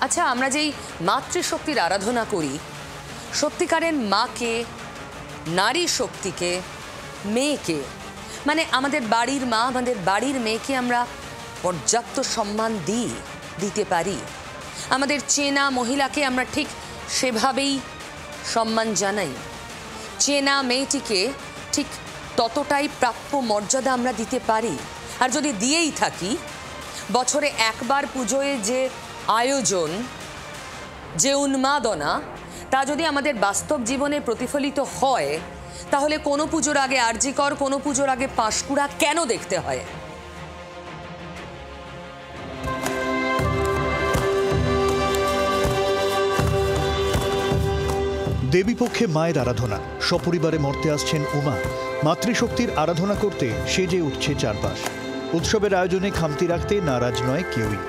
আচ্ছা, আমরা যেই মাতৃশক্তির আরাধনা করি, সত্যিকারের মাকে, নারী শক্তিকে, মেয়েকে, মানে আমাদের বাড়ির মা, আমাদের বাড়ির মেয়েকে আমরা পর্যাপ্ত সম্মান দিতে পারি? আমাদের চেনা মহিলাকে আমরা ঠিক সেভাবেই সম্মান জানাই? চেনা মেয়েটিকে ঠিক ততটাই প্রাপ্য মর্যাদা আমরা দিতে পারি? আর যদি দিয়েই থাকি, বছরে একবার পুজোয় যে আয়োজন, যে উন্মাদনা, তা যদি আমাদের বাস্তব জীবনে প্রতিফলিত হয়, তাহলে কোনো পুজোর আগে আরজিকর, কোনো পুজোর আগে পাঁশকুড়া কেন দেখতে হয়? দেবীপক্ষে মায়ের আরাধনা, সপরিবারে মর্তে আসছেন উমা। মাতৃশক্তির আরাধনা করতে সেজে উঠছে চারপাশ। উৎসবের আয়োজনে খামতি রাখতে নারাজ নয় কেউই।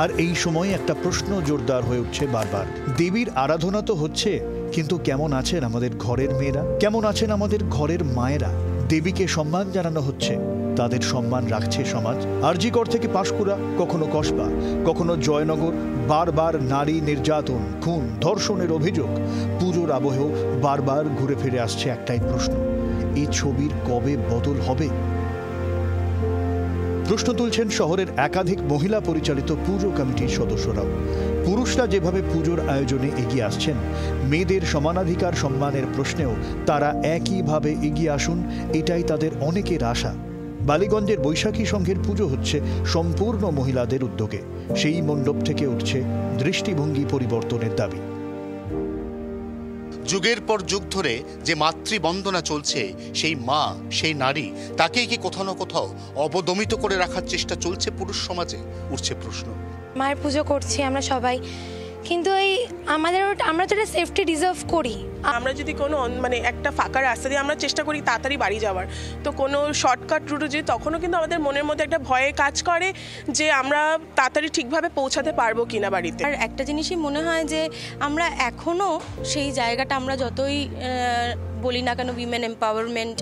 আর এই সময় একটা প্রশ্ন জোরদার হয়ে উঠছে বারবার। দেবীর আরাধনা তো হচ্ছে, কিন্তু কেমন আছেন আমাদের ঘরের মেয়েরা? কেমন আছেন আমাদের ঘরের মায়েরা? দেবীকে সম্মান জানানো হচ্ছে, তাদের সম্মান রাখছে সমাজ? আরজিকর থেকে পাঁশকুড়া, কখনো কসবা, কখনো জয়নগর, বারবার নারী নির্যাতন, খুন, ধর্ষণের অভিযোগ। পুজোর আবহেও বারবার ঘুরে ফিরে আসছে একটাই প্রশ্ন, এই ছবির কবে বদল হবে? প্রশ্ন তুলছেন শহরের একাধিক মহিলা পরিচালিত পুজো কমিটির সদস্যরাও। পুরুষরা যেভাবে পুজোর আয়োজনে এগিয়ে আসছেন, মেয়েদের সমানাধিকার সম্মানের প্রশ্নেও তারা একইভাবে এগিয়ে আসুন, এটাই তাদের অনেকের আশা। বালিগঞ্জের বৈশাখী সংঘের পুজো হচ্ছে সম্পূর্ণ মহিলাদের উদ্যোগে। সেই মণ্ডপ থেকে উঠছে দৃষ্টিভঙ্গি পরিবর্তনের দাবি। যুগের পর যুগ ধরে যে মাতৃবন্দনা চলছে, সেই মা, সেই নারী, তাকেই কি কোথাও না কোথাও অবদমিত করে রাখার চেষ্টা চলছে পুরুষ সমাজে? উঠছে প্রশ্ন। মায়ের পুজো করছি আমরা সবাই, কিন্তু এই আমরা যেটা সেফটি ডিজার্ভ করি, আমরা যদি কোনো একটা ফাঁকা রাস্তা দিয়ে আমরা চেষ্টা করি তাড়াতাড়ি বাড়ি যাওয়ার, তো কোনো শর্টকাট রুটে যদি, তখনও কিন্তু আমাদের মনের মধ্যে একটা ভয়ে কাজ করে যে আমরা তাড়াতাড়ি ঠিকভাবে পৌঁছাতে পারবো কিনা বাড়িতে। আর একটা জিনিসই মনে হয় যে আমরা এখনও সেই জায়গাটা, আমরা যতই বলি না কেন উইমেন এম্পাওয়ারমেন্ট,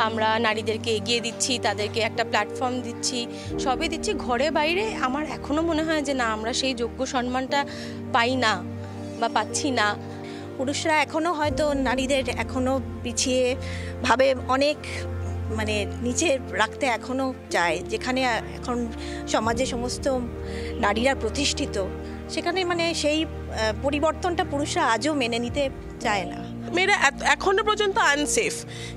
আমরা নারীদেরকে এগিয়ে দিচ্ছি, তাদেরকে একটা প্ল্যাটফর্ম দিচ্ছি, সবই দিচ্ছি, ঘরে বাইরে আমার এখনও মনে হয় যে না, আমরা সেই যোগ্য সম্মানটা পাই না বা পাচ্ছি না। পুরুষরা এখনও হয়তো নারীদের এখনও পিছিয়ে ভাবে, অনেক নিচে রাখতে এখনও চায়। যেখানে এখন সমাজে সমস্ত নারীরা প্রতিষ্ঠিত, সেখানে সেই পরিবর্তনটা পুরুষরা আজও মেনে নিতে চায় না। মেয়েরা এখনো পর্যন্ত আনসেফ,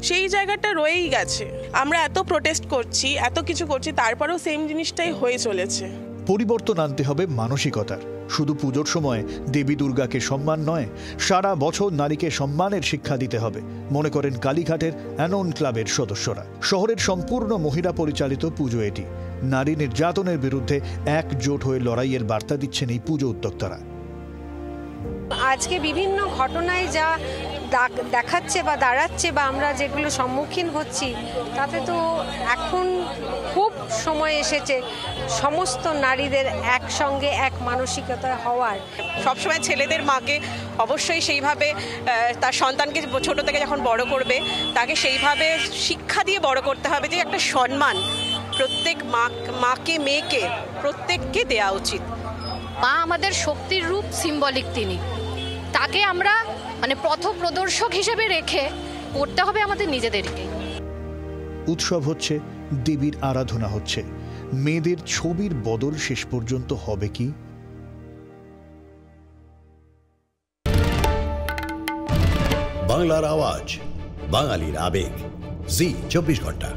সেই জায়গাটা রয়েই গেছে। আমরা এত প্রোটেস্ট করছি, এত কিছু করছি, তারপরেও সেম জিনিসটাই হয়ে চলেছে। পরিবর্তন আনতে হবে মানসিকতার। শুধু পুজোর সময় দেবী দুর্গাকে সম্মান নয়, সারা বছর নারীকে সম্মানের শিক্ষা দিতে হবে, মনে করেন কালীঘাটের অ্যানোন ক্লাবের সদস্যরা। শহরের সম্পূর্ণ মহিলা পরিচালিত পুজো এটি। নারী নির্যাতনের বিরুদ্ধে একজোট হয়ে লড়াইয়ের বার্তা দিচ্ছেন এই পুজো উদ্যোক্তারা। আজকে বিভিন্ন ঘটনায় যা দেখাচ্ছে বা দাঁড়াচ্ছে, বা আমরা যেগুলো সম্মুখীন হচ্ছি, তাতে তো এখন খুব সময় এসেছে সমস্ত নারীদের একসঙ্গে এক মানসিকতা হওয়ার। সবসময় ছেলেদের মাকে অবশ্যই সেইভাবে তার সন্তানকে ছোট থেকে যখন বড় করবে, তাকে সেইভাবে শিক্ষা দিয়ে বড় করতে হবে যে একটা সম্মান প্রত্যেক মাকে, মেয়েকে, প্রত্যেককে দেওয়া উচিত। মা আমাদের শক্তির রূপ, সিম্বলিক তিনি। তাকে আমরা পথ প্রদর্শক হিসেবে রেখে করতে হবে আমাদের নিজেদেরকে। উৎসব হচ্ছে, দেবীর আরাধনা হচ্ছে, মেয়েদের ছবির বদল শেষ পর্যন্ত হবে কি? বাংলার আওয়াজ, বাঙালির আবেগ, জি 24 ঘন্টা।